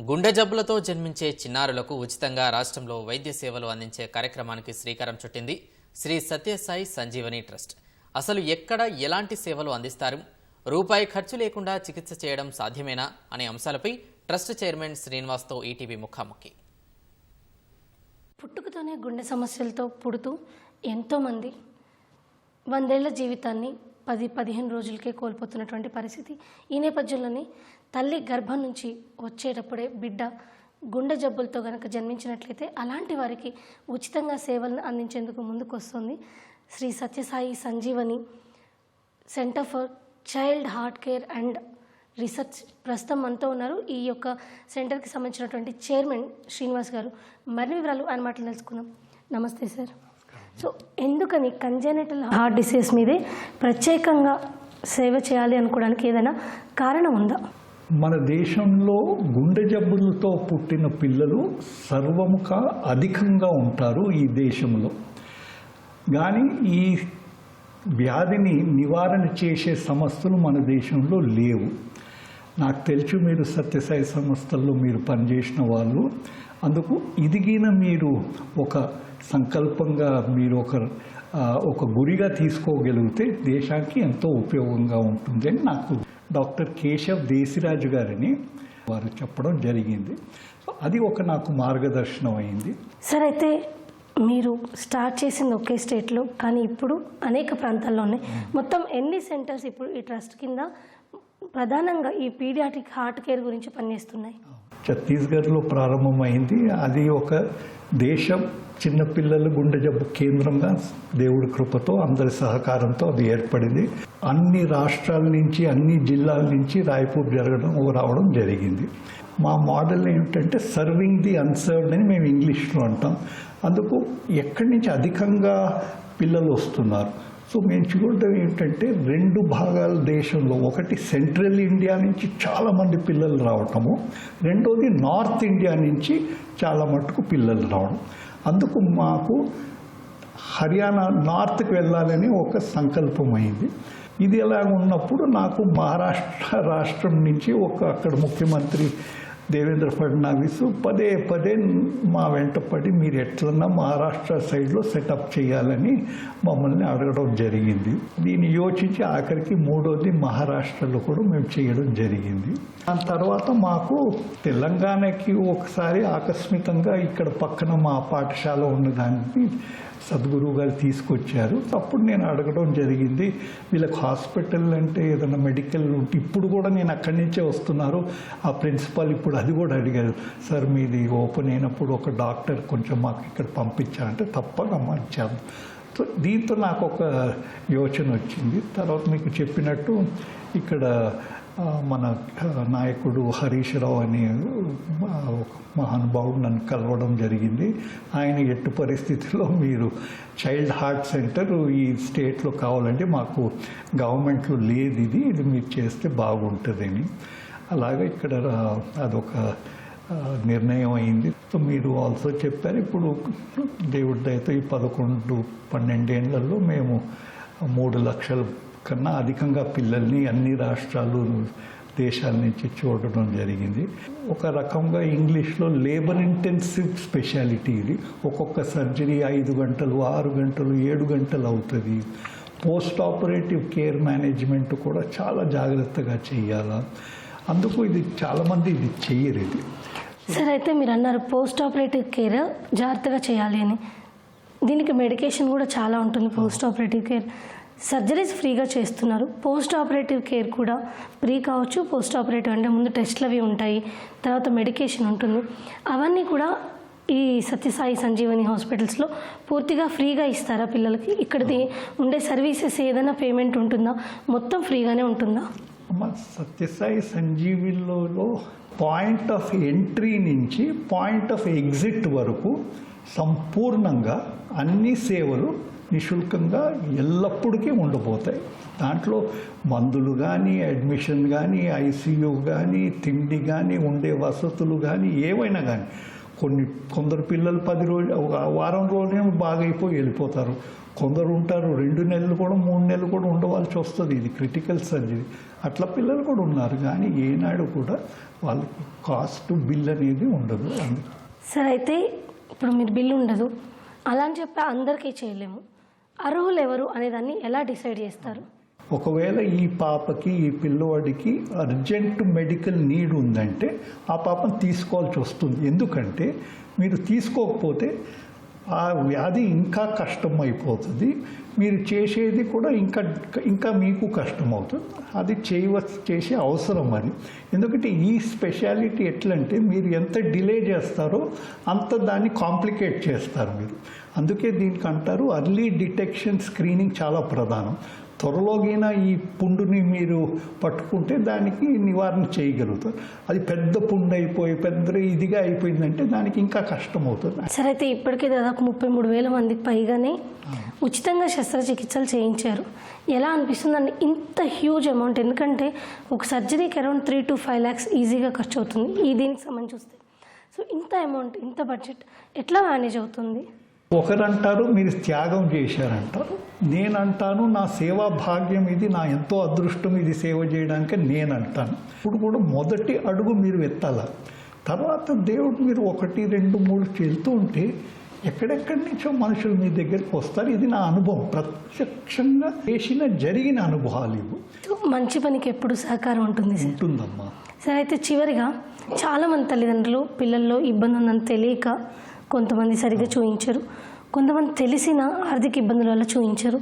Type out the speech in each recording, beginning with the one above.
గుండె జబ్బులతో జన్మించే చిన్నారులకు ఉచితంగా రాష్ట్రంలో వైద్య సేవలు అందించే కార్యక్రమానికి శ్రీకారం చుట్టింది శ్రీ సత్యసాయి సంజీవని ట్రస్ట్. అసలు ఎక్కడ ఎలాంటి సేవలు అందిస్తారు, రూపాయి ఖర్చు లేకుండా చికిత్స చేయడం సాధ్యమేనా అనే అంశాలపై ట్రస్ట్ చైర్మన్ శ్రీనివాస్తో ఈటీవీ ముఖాముఖి. పుట్టుకతోనే గుండె సమస్యలతో పుడుతూ ఎంతోమంది 100 ఏళ్ల జీవితాన్ని 10-15 రోజులకే కోల్పోతున్నటువంటి పరిస్థితి. ఈ నేపథ్యంలోనే తల్లి గర్భం నుంచి వచ్చేటప్పుడే బిడ్డ గుండె జబ్బులతో గనక జన్మించినట్లయితే అలాంటి వారికి ఉచితంగా సేవలను అందించేందుకు ముందుకు వస్తుంది Shri Sathya Sai Sanjeevani centre for child heart care and research. ప్రస్తుతం మనతో ఉన్నారు ఈ యొక్క సెంటర్కి సంబంధించినటువంటి చైర్మన్ శ్రీనివాస్ గారు. మరిన్ని వివరాలు ఆయన మాటలు తెలుసుకుందాం. నమస్తే సార్. సో ఎందుకని కంజెనిటల్ హార్ట్ డిసీజ్ మీదే ప్రత్యేకంగా సేవ చేయాలి అనుకోవడానికి ఏదైనా కారణం ఉందా? మన దేశంలో గుండె జబ్బులతో పుట్టిన పిల్లలు సర్వముఖ అధికంగా ఉంటారు ఈ దేశంలో. కానీ ఈ వ్యాధిని నివారణ చేసే సంస్థలు మన దేశంలో లేవు. నాకు తెలుసు మీరు సత్యసాయి సంస్థల్లో మీరు పనిచేసిన వాళ్ళు, అందుకు ఇదిగిన మీరు ఒక సంకల్పంగా మీరు ఒక గురిగా తీసుకోగలిగితే దేశానికి ఎంతో ఉపయోగంగా ఉంటుంది అని నాకు డాక్టర్ కేశవ్ దేశిరాజు గారిని వారు చెప్పడం జరిగింది. అది నాకు మార్గదర్శనం అయింది. సార్, అయితే మీరు స్టార్ట్ చేసింది ఒకే స్టేట్లో, కానీ ఇప్పుడు అనేక ప్రాంతాల్లో ఉన్నాయి. మొత్తం ఎన్ని సెంటర్స్ ఇప్పుడు ఈ ట్రస్ట్ కింద ప్రధానంగా ఈ పీడియాట్రిక్ హార్ట్ కేర్ గురించి పనిచేస్తున్నాయి? ఛత్తీస్గఢ్లో ప్రారంభమైంది. అది ఒక దేశం చిన్నపిల్లల గుండె జబ్బు కేంద్రంగా దేవుడి కృపతో అందరి సహకారంతో అది ఏర్పడింది. అన్ని రాష్ట్రాల నుంచి అన్ని జిల్లాల నుంచి రాయపూర్ రావడం జరిగింది. మా మోడల్ ఏమిటంటే సర్వింగ్ ది అన్సర్వ్డ్ అని మేము ఇంగ్లీష్లో అంటాం. అందుకు ఎక్కడి నుంచి అధికంగా పిల్లలు వస్తున్నారు. సో మేము చూడడం ఏంటంటే 2 భాగాల దేశంలో, ఒకటి సెంట్రల్ ఇండియా నుంచి చాలామంది పిల్లలు రావటము, రెండోది నార్త్ ఇండియా నుంచి చాలా మటుకు పిల్లలు రావడం. అందుకు మాకు హర్యానా నార్త్కి వెళ్ళాలని ఒక సంకల్పం అయింది. ఇది ఎలాగ ఉన్నప్పుడు నాకు మహారాష్ట్ర రాష్ట్రం నుంచి అక్కడ ముఖ్యమంత్రి దేవేంద్ర ఫడ్నవీస్ పదే మా వెంటపడి మీరు ఎట్లన్నా మహారాష్ట్ర సైడ్లో సెటప్ చేయాలని మమ్మల్ని అడగడం జరిగింది. దీన్ని యోచించి ఆఖరికి 3వది మహారాష్ట్రలో కూడా మేము చేయడం జరిగింది. దాని తర్వాత మాకు తెలంగాణకి ఒకసారి ఆకస్మికంగా ఇక్కడ పక్కన మా పాఠశాల ఉన్నదాన్ని సద్గురువు గారు తీసుకొచ్చారు. అప్పుడు నేను అడగడం జరిగింది, వీళ్ళకి హాస్పిటల్ అంటే ఏదైనా మెడికల్ ఇప్పుడు కూడా నేను అక్కడి నుంచే వస్తున్నారు. ఆ ప్రిన్సిపాల్ ఇప్పుడు అది కూడా అడిగారు, సార్ మీది ఓపెన్ అయినప్పుడు ఒక డాక్టర్ కొంచెం మాకు ఇక్కడ పంపించారంటే తప్పగా ఇచ్చాము. సో దీంతో నాకు ఒక యోచన వచ్చింది. తర్వాత మీకు చెప్పినట్టు ఇక్కడ మన నాయకుడు హరీష్ రావు అనే ఒక మహానుభావుడు నన్ను కలవడం జరిగింది. ఆయన ఎట్టు పరిస్థితిలో మీరు చైల్డ్ హార్ట్ సెంటర్ ఈ స్టేట్లో కావాలంటే మాకు గవర్నమెంట్లో లేదు, ఇది మీరు చేస్తే బాగుంటుందని. అలాగే ఇక్కడ అదొక నిర్ణయం అయింది. సో మీరు ఆల్సో చెప్పారు, ఇప్పుడు దేవుడి దయతో ఈ 11-12 ఏళ్లలో మేము 3 లక్షల కన్నా అధికంగా పిల్లల్ని అన్ని రాష్ట్రాలు దేశాల నుంచి చూడడం జరిగింది. ఒక రకంగా ఇంగ్లీష్లో లేబర్ ఇంటెన్సివ్ స్పెషాలిటీ ఇది. ఒక్కొక్క సర్జరీ 5 గంటలు 6 గంటలు 7 గంటలు అవుతుంది. పోస్ట్ ఆపరేటివ్ కేర్ మేనేజ్మెంట్ కూడా చాలా జాగ్రత్తగా చేయాలా. అందుకు ఇది చాలామంది ఇది చెయ్యరు. ఇది సార్, అయితే మీరు అన్నారు పోస్ట్ ఆపరేటివ్ కేర్ జాగ్రత్తగా చేయాలి అని. దీనికి మెడికేషన్ కూడా చాలా ఉంటుంది. పోస్ట్ ఆపరేటివ్ కేర్ సర్జరీస్ ఫ్రీగా చేస్తున్నారు, పోస్ట్ ఆపరేటివ్ కేర్ కూడా ఫ్రీ కావచ్చు. పోస్ట్ ఆపరేటివ్ అంటే ముందు టెస్ట్లు అవి ఉంటాయి, తర్వాత మెడికేషన్ ఉంటుంది. అవన్నీ కూడా ఈ సత్యసాయి సంజీవని హాస్పిటల్స్లో పూర్తిగా ఫ్రీగా ఇస్తారా పిల్లలకి? ఇక్కడిది ఉండే సర్వీసెస్ ఏదైనా పేమెంట్ ఉంటుందా, మొత్తం ఫ్రీగానే ఉంటుందా? సత్యసాయి సంజీవిలో పాయింట్ ఆఫ్ ఎంట్రీ నుంచి పాయింట్ ఆఫ్ ఎగ్జిట్ వరకు సంపూర్ణంగా అన్ని సేవలు నిశుల్కంగా ఎల్లప్పుడూ ఉండబోతాయి. దాంట్లో మందులు కానీ, అడ్మిషన్ కానీ, ఐసీయూ కానీ, తిండి కానీ, ఉండే వసతులు కానీ, ఏవైనా కానీ కొందరు పిల్లలు 10 రోజులు, ఒక వారం రోజులే బాగైపోయి వెళ్ళిపోతారు. కొందరు ఉంటారు 2 నెలలు కూడా 3 నెలలు కూడా ఉండవలసి వస్తుంది. ఇది క్రిటికల్ సర్జరీ. అట్లా పిల్లలు కూడా ఉన్నారు. కానీ ఏనాడు కూడా వాళ్ళకి కాస్ట్ బిల్ అనేది ఉండదు. సార్ అయితే ఇప్పుడు మీరు బిల్లు ఉండదు అలా అని చెప్పి అందరికీ చేయలేము. అర్హులు ఎవరు అనేదాన్ని ఎలా డిసైడ్ చేస్తారు? ఒకవేళ ఈ పాపకి, ఈ పిల్లవాడికి అర్జెంట్ మెడికల్ నీడ్ ఉందంటే ఆ పాపను తీసుకోవాల్సి వస్తుంది. ఎందుకంటే మీరు తీసుకోకపోతే ఆ వ్యాధి ఇంకా కష్టం అయిపోతుంది. మీరు చేసేది కూడా ఇంకా మీకు కష్టం అవుతుంది. అది చేసే అవసరం అది. ఎందుకంటే ఈ స్పెషాలిటీ ఎట్లంటే మీరు ఎంత డిలే చేస్తారో అంత దాన్ని కాంప్లికేట్ చేస్తారు మీరు. అందుకే దీనికి అంటారు అర్లీ డిటెక్షన్ స్క్రీనింగ్ చాలా ప్రధానం. త్వరలోగిన ఈ పుండుని మీరు పట్టుకుంటే దానికి నివారణ చేయగలుగుతారు. అది పెద్ద పుండు అయిపోయి పెద్ద ఇదిగా అయిపోయిందంటే దానికి ఇంకా కష్టం అవుతుంది. సరే అయితే ఇప్పటికే దాదాపు 33,000 మందికి పైగానే ఉచితంగా శస్త్రచికిత్సలు చేయించారు. ఎలా అనిపిస్తుందండి ఇంత హ్యూజ్ అమౌంట్? ఎందుకంటే ఒక సర్జరీకి అరౌండ్ 3 to 5 lakhs ఈజీగా ఖర్చు అవుతుంది ఈ దీనికి సంబంధించి చూస్తే. సో ఇంత అమౌంట్, ఇంత బడ్జెట్ ఎట్లా మేనేజ్ అవుతుంది? ఒకరంటారు మీరు త్యాగం చేశారంటారు. నేనంటాను నా సేవా భాగ్యం ఇది, నా ఎంతో అదృష్టం ఇది సేవ చేయడానికి నేను అంటాను. ఇప్పుడు కూడా మొదటి అడుగు మీరు ఎత్తాల. తర్వాత దేవుడు మీరు 1, 2, 3 వెళ్తూ ఉంటే ఎక్కడెక్కడి నుంచో మనుషులు మీ దగ్గరికి వస్తారు. ఇది నా అనుభవం, ప్రత్యక్షంగా జరిగిన అనుభవాలు ఇవి. మంచి పనికి ఎప్పుడు సహకారం ఉంటుంది ఉంటుందమ్మా. సరే అయితే చివరిగా చాలామంది తల్లిదండ్రులు పిల్లల్లో ఇబ్బంది ఉందని తెలియక కొంతమంది సరిగ్గా చూయించరు, కొంతమంది తెలిసిన ఆర్థిక ఇబ్బందుల వల్ల చూయించరు.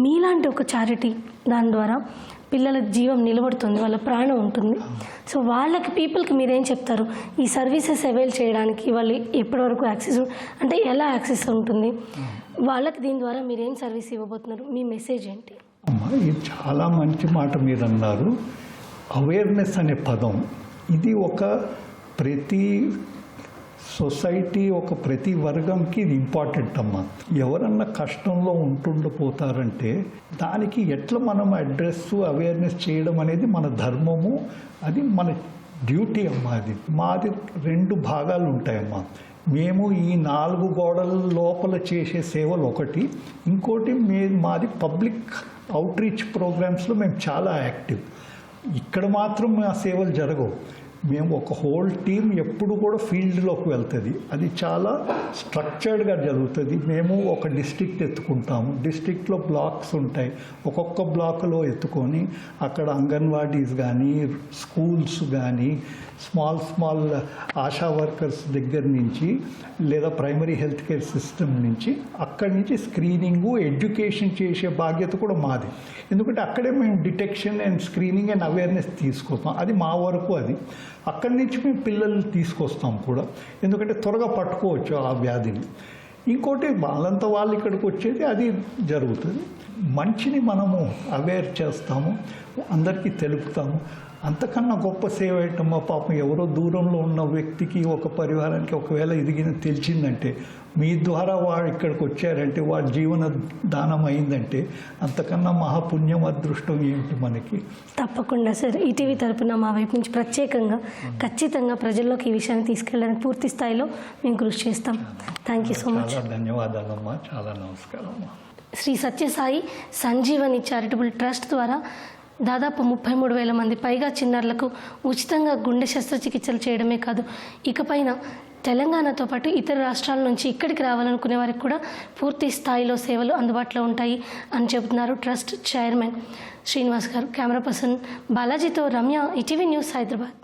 మీలాంటి ఒక చారిటీ దాని ద్వారా పిల్లల జీవం నిలబడుతుంది, వాళ్ళ ప్రాణం ఉంటుంది. సో వాళ్ళకి పీపుల్కి మీరేం చెప్తారు? ఈ సర్వీసెస్ అవైల్ చేయడానికి వాళ్ళు ఎప్పటి వరకు యాక్సెస్, అంటే ఎలా యాక్సెస్ ఉంటుంది వాళ్ళకి? దీని ద్వారా మీరేం సర్వీస్ ఇవ్వబోతున్నారు? మీ మెసేజ్ ఏంటి? అమ్మా, ఇది చాలా మంచి మాట మీరు అన్నారు. అవేర్నెస్ అనే పదం ఇది ఒక ప్రతి సొసైటీ, ఒక ప్రతి వర్గంకి ఇది ఇంపార్టెంట్ అమ్మా. ఎవరన్నా కష్టంలో ఉంటుండిపోతారంటే దానికి ఎట్లా మనం అడ్రస్, అవేర్నెస్ చేయడం అనేది మన ధర్మము, అది మన డ్యూటీ అమ్మా. అది మాది 2 భాగాలు ఉంటాయమ్మా. మేము ఈ 4 గోడల లోపల చేసే సేవలు ఒకటి, ఇంకోటి మాది పబ్లిక్ అవుట్రీచ్ ప్రోగ్రామ్స్లో మేము చాలా యాక్టివ్. ఇక్కడ మాత్రం ఆ సేవలు జరగవు. మేము ఒక హోల్ టీం ఎప్పుడు కూడా ఫీల్డ్లోకి వెళ్తుంది. అది చాలా స్ట్రక్చర్డ్గా జరుగుతుంది. మేము ఒక డిస్ట్రిక్ట్ ఎత్తుకుంటాము. డిస్ట్రిక్ట్లో బ్లాక్స్ ఉంటాయి. ఒక్కొక్క బ్లాక్లో ఎత్తుకొని అక్కడ అంగన్వాడీస్ కానీ, స్కూల్స్ కానీ, స్మాల్ ఆశా వర్కర్స్ దగ్గర నుంచి లేదా ప్రైమరీ హెల్త్ కేర్ సిస్టమ్ నుంచి అక్కడి నుంచి స్క్రీనింగు, ఎడ్యుకేషన్ చేసే బాధ్యత కూడా మాది. ఎందుకంటే అక్కడే మేము detection and screening and awareness తీసుకొస్తాం. అది మా వరకు. అది అక్కడి నుంచి మేము పిల్లల్ని తీసుకొస్తాం కూడా, ఎందుకంటే త్వరగా పట్టుకోవచ్చు ఆ వ్యాధిని. ఇంకోటి వాళ్ళంతా వాళ్ళు ఇక్కడికి వచ్చేది అది జరుగుతుంది. మంచిని మనము అవేర్ చేస్తాము, అందరికీ తెలుపుతాము. అంతకన్నా గొప్ప సేవ ఏంటమ్మా? పాపం ఎవరో దూరంలో ఉన్న వ్యక్తికి, ఒక పరివారానికి ఒకవేళ ఇదిగిన తెలిసిందంటే, మీ ద్వారా వాడు ఇక్కడికి వచ్చారంటే, వాడి జీవన దానం అయిందంటే అంతకన్నా మహాపుణ్యం, అదృష్టం ఏంటి మనకి? తప్పకుండా సార్. ఈటీవీ తరపున మా వైపు నుంచి ప్రత్యేకంగా ఖచ్చితంగా ప్రజల్లోకి ఈ విషయాన్ని తీసుకెళ్ళడానికి పూర్తి స్థాయిలో మేము కృషి చేస్తాం. Thank you so much. చాలా ధన్యవాదాలమ్మా. చాలా నమస్కారం అమ్మా. శ్రీ సత్యసాయి సంజీవని చారిటబుల్ ట్రస్ట్ ద్వారా దాదాపు 33,000 మంది పైగా చిన్నారులకు ఉచితంగా గుండె శస్త్రచికిత్సలు చేయడమే కాదు, ఇకపైన తెలంగాణతో పాటు ఇతర రాష్ట్రాల నుంచి ఇక్కడికి రావాలనుకునే వారికి కూడా పూర్తి స్థాయిలో సేవలు అందుబాటులో ఉంటాయి అని చెబుతున్నారు ట్రస్ట్ చైర్మన్ శ్రీనివాస్ గారు. కెమెరా పర్సన్ బాలాజీతో రమ్య, ఈటీవీ న్యూస్, హైదరాబాద్.